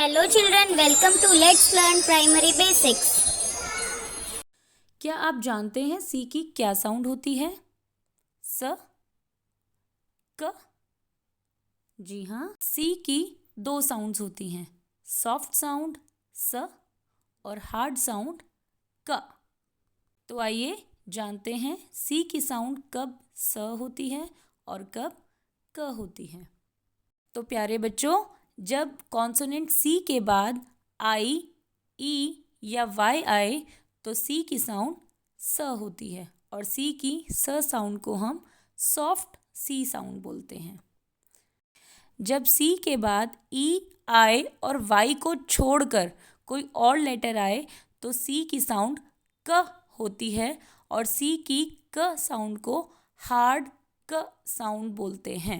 Hello children, welcome to Let's Learn Primary Basics. क्या आप जानते हैं सी की क्या साउंड होती है? स, क। जी हाँ, सी की दो साउंड्स होती हैं, सॉफ्ट साउंड स और हार्ड साउंड क। तो आइए जानते हैं सी की साउंड कब स होती है और कब क होती है। तो प्यारे बच्चों, जब कॉन्सोनेंट सी के बाद आई, ई या वाई आए तो सी की साउंड स होती है और सी की स साउंड को हम सॉफ्ट सी साउंड बोलते हैं। जब सी के बाद ई आए और वाई को छोड़कर कोई और लेटर आए तो सी की साउंड क होती है और सी की क साउंड को हार्ड क साउंड बोलते हैं।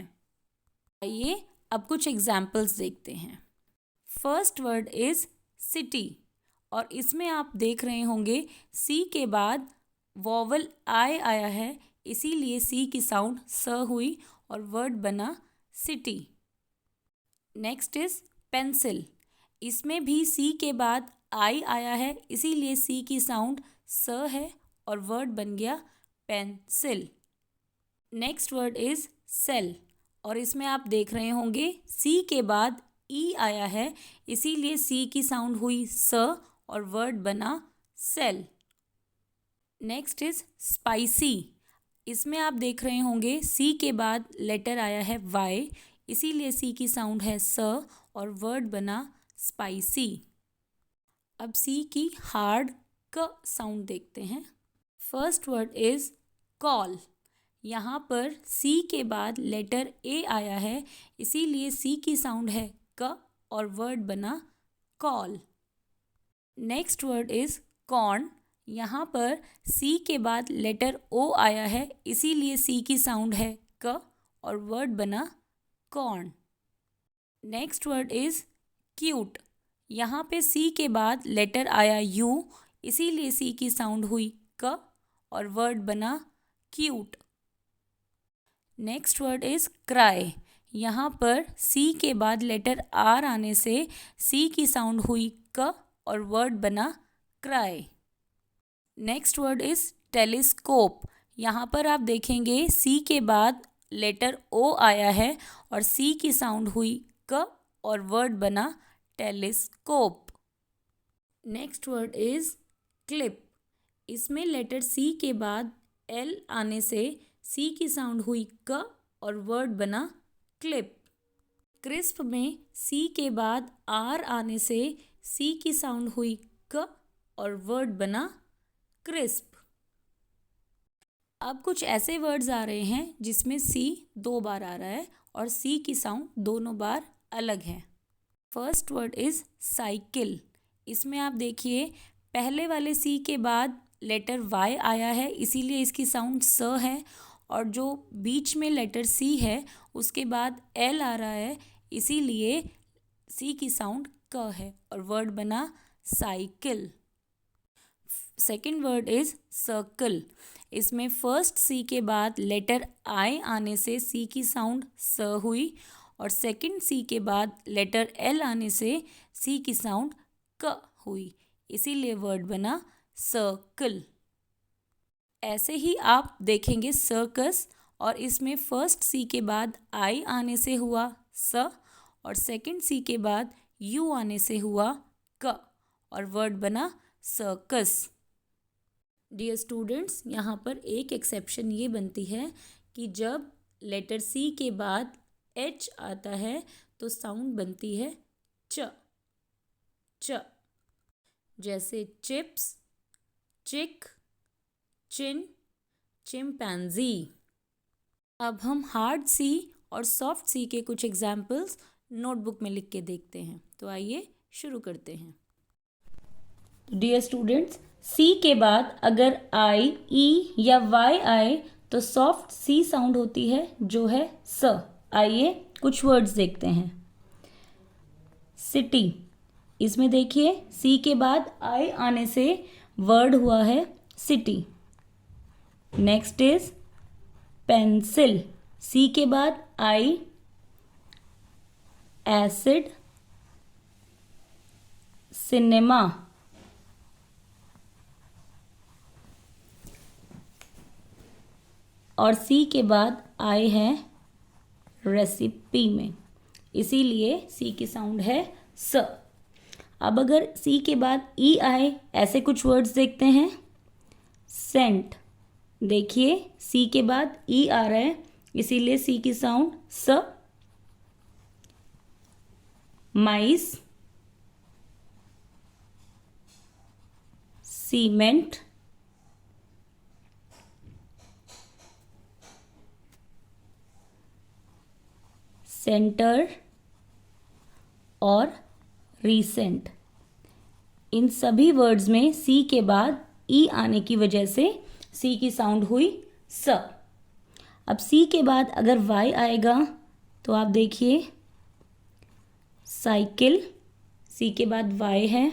आइए अब कुछ एग्जाम्पल्स देखते हैं। फर्स्ट वर्ड इज सिटी और इसमें आप देख रहे होंगे सी के बाद वॉवल आई आया है, इसीलिए सी की साउंड स हुई और वर्ड बना सिटी। नेक्स्ट इज पेंसिल, इसमें भी सी के बाद आई आया है, इसीलिए सी की साउंड स है और वर्ड बन गया pencil. Next word is cell और इसमें आप देख रहे होंगे सी के बाद ई आया है, इसीलिए सी की साउंड हुई स और वर्ड बना सेल। नेक्स्ट इज स्पाइसी, इसमें आप देख रहे होंगे सी के बाद लेटर आया है वाई, इसीलिए सी की साउंड है स और वर्ड बना स्पाइसी। अब सी की हार्ड क साउंड देखते हैं। फर्स्ट वर्ड इज कॉल, यहाँ पर सी के बाद लेटर ए आया है, इसीलिए सी की साउंड है क और वर्ड बना call. Next word is corn, यहाँ पर सी के बाद लेटर ओ आया है, इसीलिए सी की साउंड है क और वर्ड बना corn. Next word is cute, यहाँ पे सी के बाद लेटर आया यू, इसीलिए सी की साउंड हुई क और वर्ड बना cute. Next word is cry, यहाँ पर सी के बाद लेटर आर आने से सी की साउंड हुई क और वर्ड बना cry. Next word is telescope, यहाँ पर आप देखेंगे सी के बाद लेटर ओ आया है और सी की साउंड हुई क और वर्ड बना telescope. Next word is clip, इसमें लेटर सी के बाद एल आने से सी की साउंड हुई क और वर्ड बना क्लिप। क्रिस्प में सी के बाद आर आने से सी की साउंड हुई क और वर्ड बना क्रिस्प। अब कुछ ऐसे वर्ड्स आ रहे हैं जिसमें सी दो बार आ रहा है और सी की साउंड दोनों बार अलग है। फर्स्ट वर्ड इज साइकिल, इसमें आप देखिए पहले वाले सी के बाद लेटर वाई आया है, इसीलिए इसकी साउंड स है और जो बीच में लेटर सी है उसके बाद एल आ रहा है, इसीलिए सी की साउंड क है और वर्ड बना cycle. Second word is circle, इसमें फर्स्ट सी के बाद लेटर आई आने से सी की साउंड स हुई और सेकंड सी के बाद लेटर एल आने से सी की साउंड क हुई, इसीलिए वर्ड बना सर्कल। ऐसे ही आप देखेंगे सर्कस और इसमें फर्स्ट सी के बाद आई आने से हुआ स और सेकंड सी के बाद यू आने से हुआ क और वर्ड बना सर्कस। डियर स्टूडेंट्स, यहाँ पर एक एक्सेप्शन ये बनती है कि जब लेटर सी के बाद एच आता है तो साउंड बनती है च च, जैसे चिप्स, चिक, चिन, चिंपैंजी। अब हम हार्ड सी और सॉफ्ट सी के कुछ एग्जाम्पल्स नोटबुक में लिख के देखते हैं। तो आइए शुरू करते हैं। डियर स्टूडेंट्स, सी के बाद अगर आई, ई या वाई आए तो सॉफ्ट सी साउंड होती है जो है स। आइए कुछ वर्ड्स देखते हैं। सिटी, इसमें देखिए सी के बाद आई आने से वर्ड हुआ है सिटी। नेक्स्ट इज पेंसिल, सी के बाद आई, एसिड, सिनेमा, और सी के बाद आए हैं रेसिपी में, इसीलिए सी की साउंड है स। अब अगर सी के बाद ई आए, ऐसे कुछ वर्ड्स देखते हैं। सेंट, देखिए सी के बाद ई आ रहा है, इसीलिए सी की साउंड स। माइस, सीमेंट, सेंटर और रीसेंट, इन सभी वर्ड्स में सी के बाद ई आने की वजह से सी की साउंड हुई स। अब सी के बाद अगर वाई आएगा तो आप देखिए, साइकिल, सी के बाद वाई है।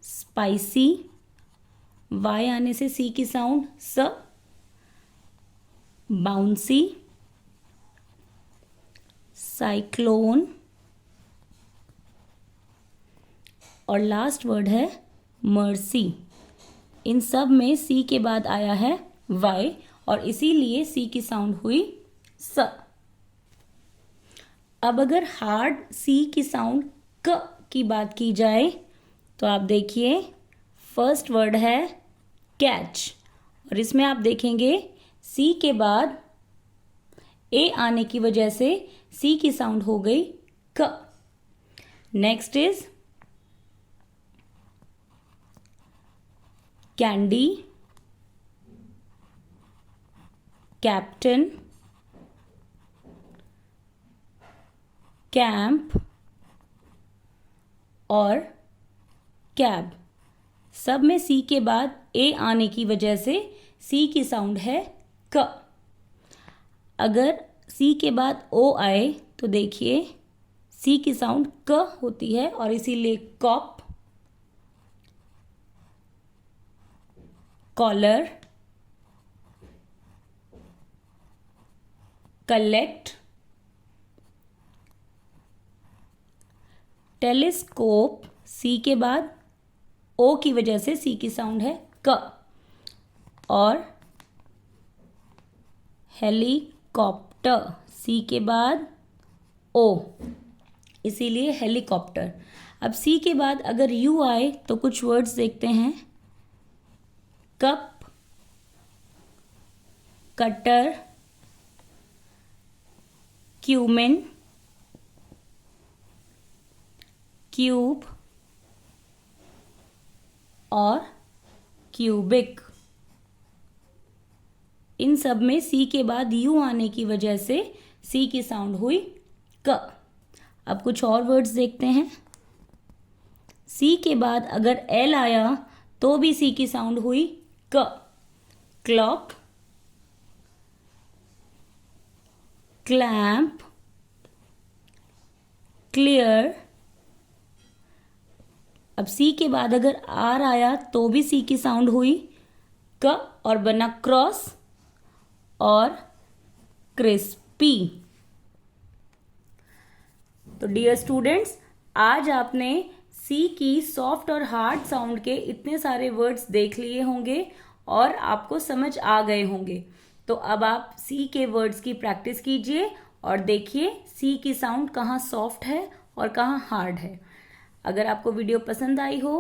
स्पाइसी, वाई आने से सी की साउंड स। बाउंसी, साइक्लोन, और लास्ट वर्ड है मर्सी। इन सब में सी के बाद आया है वाई, और इसीलिए सी की साउंड हुई स। अब अगर हार्ड सी की साउंड क की बात की जाए तो आप देखिए, फर्स्ट वर्ड है कैच, और इसमें आप देखेंगे सी के बाद ए आने की वजह से सी की साउंड हो गई क। Next is candy, captain, camp और कैब, सब में सी के बाद ए आने की वजह से सी की साउंड है क। अगर सी के बाद ओ आए तो देखिए सी की साउंड क होती है, और इसीलिए कॉप, कॉलर, कलेक्ट, टेलीस्कोप, सी के बाद ओ की वजह से सी की साउंड है क, और हेलीकॉप्टर, सी के बाद ओ, इसीलिए हेलीकॉप्टर। अब सी के बाद अगर यू आए तो कुछ वर्ड्स देखते हैं। कप, कटर, क्यूमेन, क्यूब और क्यूबिक, इन सब में सी के बाद यू आने की वजह से सी की साउंड हुई क। अब कुछ और वर्ड्स देखते हैं। सी के बाद अगर एल आया तो भी सी की साउंड हुई क। Clock, clamp, clear. अब सी के बाद अगर आर आया तो भी सी की साउंड हुई क और बना क्रॉस और क्रिस्पी। तो डियर स्टूडेंट्स, आज आपने सी की सॉफ्ट और हार्ड साउंड के इतने सारे वर्ड्स देख लिए होंगे और आपको समझ आ गए होंगे। तो अब आप सी के वर्ड्स की प्रैक्टिस कीजिए और देखिए सी की साउंड कहाँ सॉफ्ट है और कहाँ हार्ड है। अगर आपको वीडियो पसंद आई हो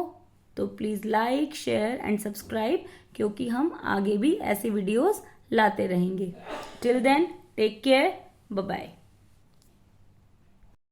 तो please like, share and subscribe, क्योंकि हम आगे भी ऐसी वीडियोस लाते रहेंगे। Till then, take care, bye bye.